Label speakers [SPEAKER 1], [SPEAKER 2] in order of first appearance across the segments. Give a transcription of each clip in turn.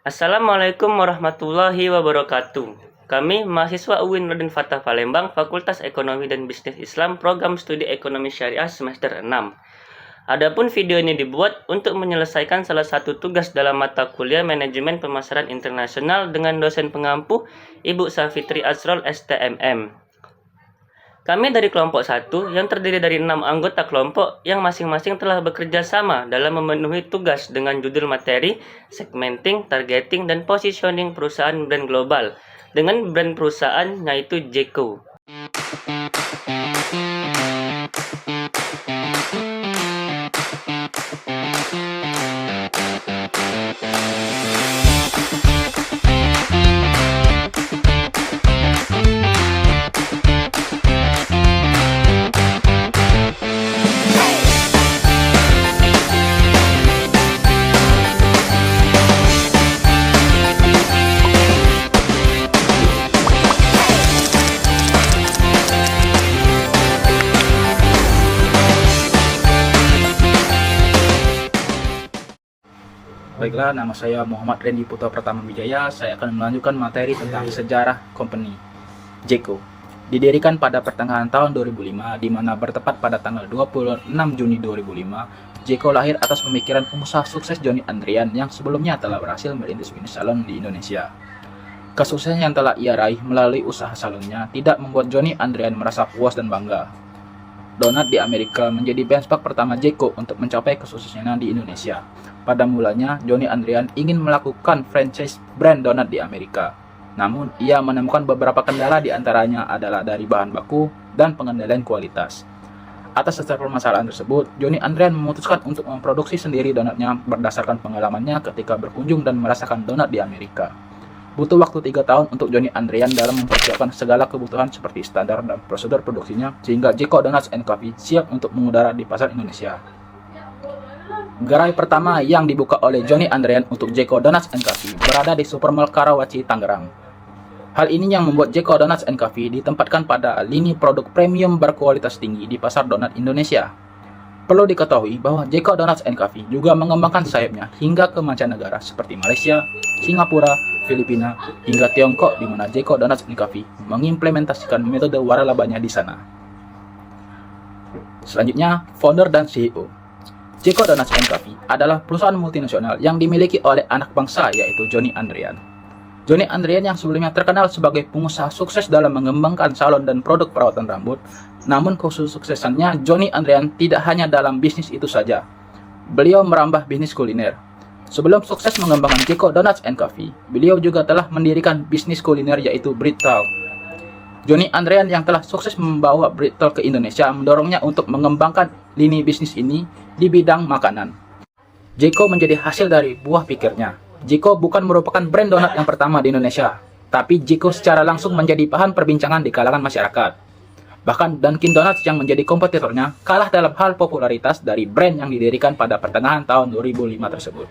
[SPEAKER 1] Assalamualaikum warahmatullahi wabarakatuh. Kami mahasiswa UIN Raden Fatah Palembang, Fakultas Ekonomi dan Bisnis Islam, Program Studi Ekonomi Syariah semester 6. Adapun video ini dibuat untuk menyelesaikan salah satu tugas dalam mata kuliah Manajemen Pemasaran Internasional dengan dosen pengampu Ibu Safitri Azrol STMM. Kami dari kelompok 1 yang terdiri dari 6 anggota kelompok yang masing-masing telah bekerja sama dalam memenuhi tugas dengan judul materi, segmenting, targeting, dan positioning perusahaan brand global dengan brand perusahaan yaitu Jeko.
[SPEAKER 2] Baiklah, nama saya Muhammad Randy Putra Pratama Wijaya. Saya akan melanjutkan materi tentang sejarah company Jeko. Didirikan pada pertengahan tahun 2005, di mana bertepat pada tanggal 26 Juni 2005, Jeko lahir atas pemikiran pengusaha sukses Johnny Andrian yang sebelumnya telah berhasil merintis bisnis salon di Indonesia. Kesuksesan yang telah ia raih melalui usaha salonnya tidak membuat Johnny Andrian merasa puas dan bangga. Donat di Amerika menjadi benchmark pertama Jeko untuk mencapai kesuksesannya di Indonesia. Pada mulanya, Johnny Andrian ingin melakukan franchise brand donat di Amerika. Namun, ia menemukan beberapa kendala, di antaranya adalah dari bahan baku dan pengendalian kualitas. Atas dasar permasalahan tersebut, Johnny Andrian memutuskan untuk memproduksi sendiri donatnya berdasarkan pengalamannya ketika berkunjung dan merasakan donat di Amerika. Butuh waktu 3 tahun untuk Johnny Andrian dalam mempersiapkan segala kebutuhan seperti standar dan prosedur produksinya, sehingga Jeko Donuts & Coffee siap untuk mengudara di pasar Indonesia. Gerai pertama yang dibuka oleh Johnny Andrian untuk Jeko Donuts & Coffee berada di Supermall Karawaci, Tangerang. Hal ini yang membuat Jeko Donuts & Coffee ditempatkan pada lini produk premium berkualitas tinggi di pasar donat Indonesia. Perlu diketahui bahwa Jeko Donuts & Coffee juga mengembangkan sayapnya hingga ke mancanegara seperti Malaysia, Singapura, Filipina, hingga Tiongkok, di mana Jeko Donuts & Coffee mengimplementasikan metode waralabanya di sana. Selanjutnya, founder dan CEO. Jeko Donuts & Coffee adalah perusahaan multinasional yang dimiliki oleh anak bangsa yaitu Johnny Andrian. Johnny Andrian yang sebelumnya terkenal sebagai pengusaha sukses dalam mengembangkan salon dan produk perawatan rambut, namun kesuksesannya Johnny Andrian tidak hanya dalam bisnis itu saja. Beliau merambah bisnis kuliner. Sebelum sukses mengembangkan Jeko Donuts & Coffee, beliau juga telah mendirikan bisnis kuliner yaitu Breadtalk. Johnny Andrian yang telah sukses membawa Breadtalk ke Indonesia mendorongnya untuk mengembangkan lini bisnis ini di bidang makanan. Jeko menjadi hasil dari buah pikirnya. Jeko bukan merupakan brand donat yang pertama di Indonesia, tapi Jeko secara langsung menjadi bahan perbincangan di kalangan masyarakat. Bahkan Dunkin Donuts yang menjadi kompetitornya kalah dalam hal popularitas dari brand yang didirikan pada pertengahan tahun 2005 tersebut.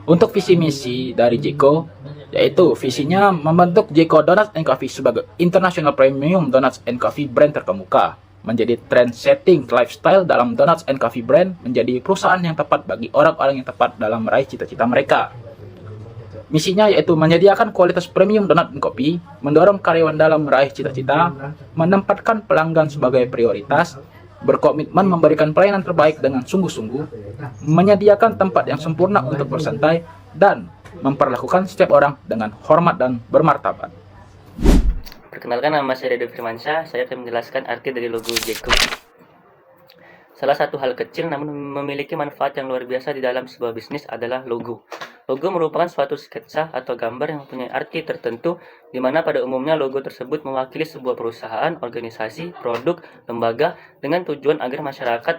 [SPEAKER 2] Untuk visi misi dari Jeko, yaitu visinya membentuk Jeko Donuts & Coffee sebagai international premium donuts and coffee brand terkemuka, menjadi trend setting lifestyle dalam donuts and coffee brand, menjadi perusahaan yang tepat bagi orang-orang yang tepat dalam meraih cita-cita mereka. Misinya yaitu menyediakan kualitas premium donat dan kopi, mendorong karyawan dalam meraih cita-cita, menempatkan pelanggan sebagai prioritas, berkomitmen memberikan pelayanan terbaik dengan sungguh-sungguh, menyediakan tempat yang sempurna untuk bersantai, dan memperlakukan setiap orang dengan hormat dan bermartabat.
[SPEAKER 1] Perkenalkan, nama saya Dedo Firmansyah. Saya akan menjelaskan arti dari logo Jeko. Salah satu hal kecil namun memiliki manfaat yang luar biasa di dalam sebuah bisnis adalah logo. Logo merupakan suatu sketsa atau gambar yang mempunyai arti tertentu, di mana pada umumnya logo tersebut mewakili sebuah perusahaan, organisasi, produk, lembaga, dengan tujuan agar masyarakat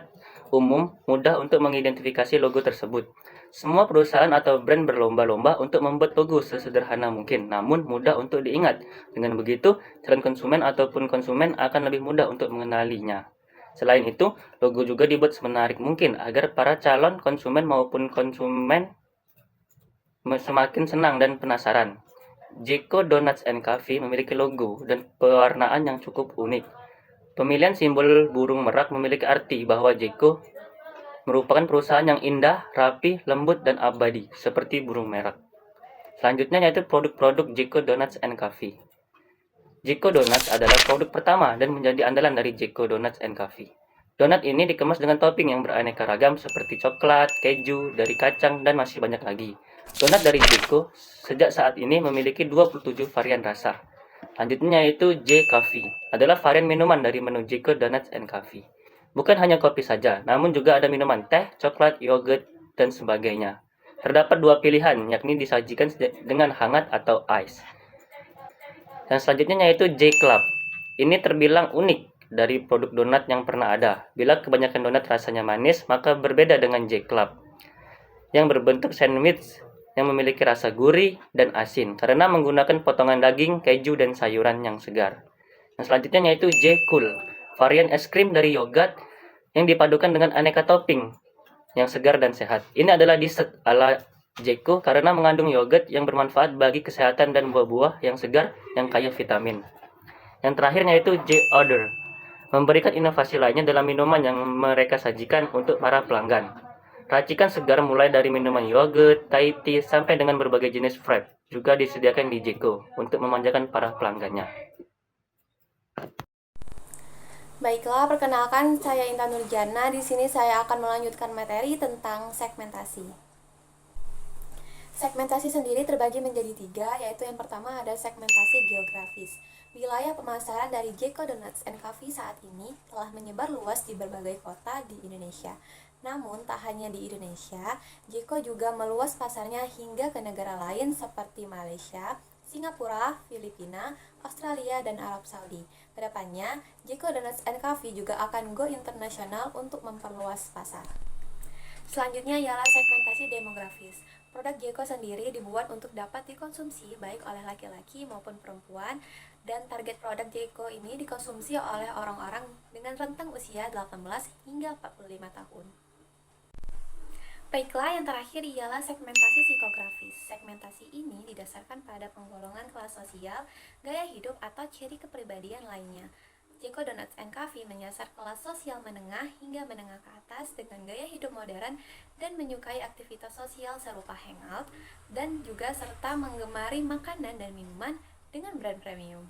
[SPEAKER 1] umum mudah untuk mengidentifikasi logo tersebut. Semua perusahaan atau brand berlomba-lomba untuk membuat logo sesederhana mungkin, namun mudah untuk diingat. Dengan begitu, calon konsumen ataupun konsumen akan lebih mudah untuk mengenalinya. Selain itu, logo juga dibuat semenarik mungkin agar para calon konsumen maupun konsumen semakin senang dan penasaran. Jeko Donuts & Coffee memiliki logo dan pewarnaan yang cukup unik. Pemilihan simbol burung merak memiliki arti bahwa Jeko merupakan perusahaan yang indah, rapi, lembut, dan abadi, seperti burung merak. Selanjutnya yaitu produk-produk Jeko Donuts and Coffee. Jeko Donuts adalah produk pertama dan menjadi andalan dari Jeko Donuts and Coffee. Donat ini dikemas dengan topping yang beraneka ragam seperti coklat, keju, dari kacang, dan masih banyak lagi. Donat dari Jeko sejak saat ini memiliki 27 varian rasa. Selanjutnya yaitu J Coffee, adalah varian minuman dari menu Jeko Donuts and Coffee. Bukan hanya kopi saja, namun juga ada minuman teh, coklat, yogurt, dan sebagainya. Terdapat dua pilihan, yakni disajikan dengan hangat atau ice. Dan selanjutnya yaitu J Club. Ini terbilang unik dari produk donat yang pernah ada. Bila kebanyakan donat rasanya manis, maka berbeda dengan J Club yang berbentuk sandwich yang memiliki rasa gurih dan asin karena menggunakan potongan daging, keju, dan sayuran yang segar. Yang selanjutnya yaitu J Cool, varian es krim dari yogurt yang dipadukan dengan aneka topping yang segar dan sehat. Ini adalah dessert ala Jeko karena mengandung yogurt yang bermanfaat bagi kesehatan dan buah-buah yang segar yang kaya vitamin. Yang terakhirnya yaitu J Order, memberikan inovasi lainnya dalam minuman yang mereka sajikan untuk para pelanggan. Racikan segar mulai dari minuman yogurt, Thai tea, sampai dengan berbagai jenis frappe juga disediakan di Jeko untuk memanjakan para pelanggannya.
[SPEAKER 3] Baiklah, perkenalkan saya Intan Nurjana. Di sini saya akan melanjutkan materi tentang segmentasi. Segmentasi sendiri terbagi menjadi 3, yaitu yang pertama ada segmentasi geografis. Wilayah pemasaran dari Jeko Donuts and Coffee saat ini telah menyebar luas di berbagai kota di Indonesia. Namun, tak hanya di Indonesia, Jeko juga meluas pasarnya hingga ke negara lain seperti Malaysia, Singapura, Filipina, Australia, dan Arab Saudi. Kedepannya, Jeko Donuts and Coffee juga akan go internasional untuk memperluas pasar. Selanjutnya ialah segmentasi demografis. Produk Jeko sendiri dibuat untuk dapat dikonsumsi baik oleh laki-laki maupun perempuan, dan target produk Jeko ini dikonsumsi oleh orang-orang dengan rentang usia 18 hingga 45 tahun. Baiklah, yang terakhir ialah segmentasi psikografis. Segmentasi ini didasarkan pada penggolongan kelas sosial, gaya hidup, atau ciri kepribadian lainnya. Jeko Donuts and Coffee menyasar kelas sosial menengah hingga menengah ke atas dengan gaya hidup modern dan menyukai aktivitas sosial serupa hangout, dan juga serta menggemari makanan dan minuman dengan brand premium.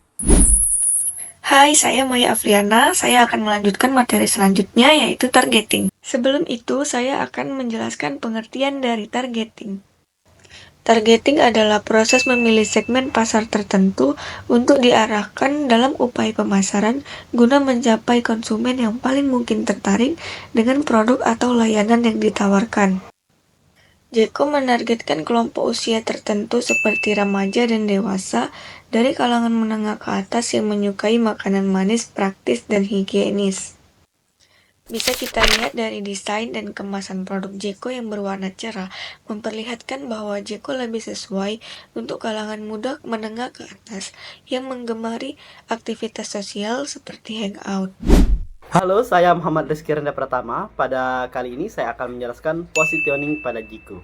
[SPEAKER 4] Hai, saya Maya Afriana. Saya akan melanjutkan materi selanjutnya, yaitu targeting. Sebelum itu, saya akan menjelaskan pengertian dari targeting. Targeting adalah proses memilih segmen pasar tertentu untuk diarahkan dalam upaya pemasaran guna mencapai konsumen yang paling mungkin tertarik dengan produk atau layanan yang ditawarkan. Jeko menargetkan kelompok usia tertentu seperti remaja dan dewasa dari kalangan menengah ke atas yang menyukai makanan manis, praktis, dan higienis. Bisa kita lihat dari desain dan kemasan produk Jeko yang berwarna cerah, memperlihatkan bahwa Jeko lebih sesuai untuk kalangan muda menengah ke atas yang menggemari aktivitas sosial seperti hangout.
[SPEAKER 5] Halo, saya Muhammad Rizky Renda Pratama. Pada kali ini saya akan menjelaskan positioning pada Jeko.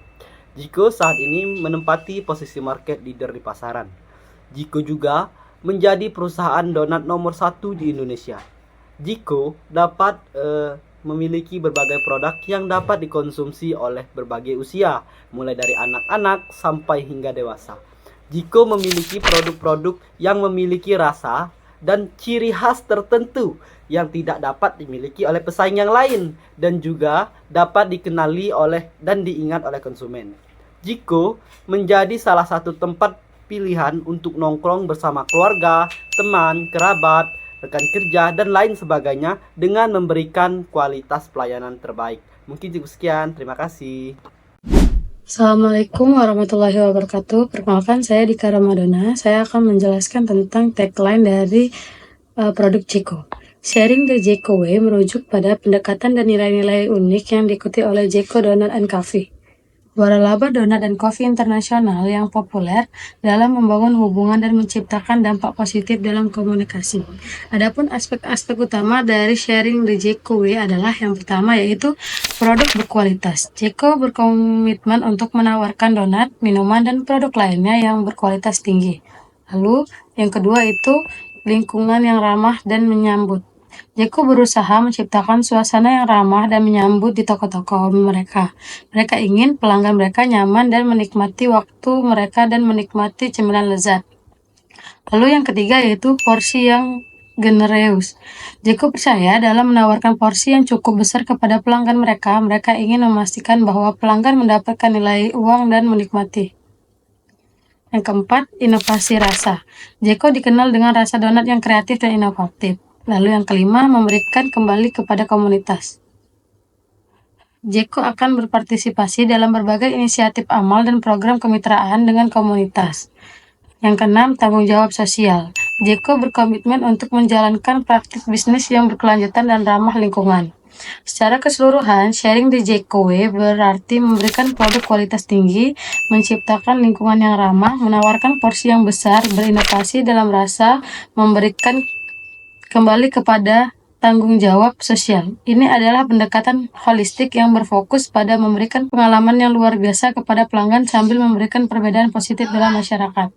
[SPEAKER 5] Jeko saat ini menempati posisi market leader di pasaran. Jeko juga menjadi perusahaan donat nomor 1 di Indonesia. Jeko dapat memiliki berbagai produk yang dapat dikonsumsi oleh berbagai usia, mulai dari anak-anak sampai hingga dewasa. Jeko memiliki produk-produk yang memiliki rasa dan ciri khas tertentu yang tidak dapat dimiliki oleh pesaing yang lain dan juga dapat dikenali oleh dan diingat oleh konsumen. Jeko menjadi salah satu tempat pilihan untuk nongkrong bersama keluarga, teman, kerabat, rekan kerja, dan lain sebagainya dengan memberikan kualitas pelayanan terbaik. Mungkin cukup sekian, terima kasih.
[SPEAKER 6] Assalamualaikum warahmatullahi wabarakatuh. Perkenalkan, saya Dika Ramadana. Saya akan menjelaskan tentang tagline dari produk Jeko. Sharing the Jeko Way merujuk pada pendekatan dan nilai-nilai unik yang diikuti oleh Jeko Donut and Coffee, waralaba donat dan kopi internasional yang populer dalam membangun hubungan dan menciptakan dampak positif dalam komunikasi. Adapun aspek-aspek utama dari sharing the Jeko Way adalah yang pertama, yaitu produk berkualitas. Jeko berkomitmen untuk menawarkan donat, minuman, dan produk lainnya yang berkualitas tinggi. Lalu yang kedua itu lingkungan yang ramah dan menyambut. Jeko berusaha menciptakan suasana yang ramah dan menyambut di toko-toko mereka. Mereka ingin pelanggan mereka nyaman dan menikmati waktu mereka dan menikmati cemilan lezat. Lalu yang ketiga yaitu porsi yang genereus. Jeko percaya dalam menawarkan porsi yang cukup besar kepada pelanggan mereka. Mereka ingin memastikan bahwa pelanggan mendapatkan nilai uang dan menikmati. Yang keempat, inovasi rasa. Jeko dikenal dengan rasa donat yang kreatif dan inovatif. Lalu yang kelima, memberikan kembali kepada komunitas. Jeko akan berpartisipasi dalam berbagai inisiatif amal dan program kemitraan dengan komunitas. Yang keenam, tanggung jawab sosial. Jeko berkomitmen untuk menjalankan praktik bisnis yang berkelanjutan dan ramah lingkungan. Secara keseluruhan, sharing the Jeko Way berarti memberikan produk kualitas tinggi, menciptakan lingkungan yang ramah, menawarkan porsi yang besar, berinovasi dalam rasa, memberikan kembali kepada tanggung jawab sosial. Ini adalah pendekatan holistik yang berfokus pada memberikan pengalaman yang luar biasa kepada pelanggan sambil memberikan perbedaan positif dalam masyarakat.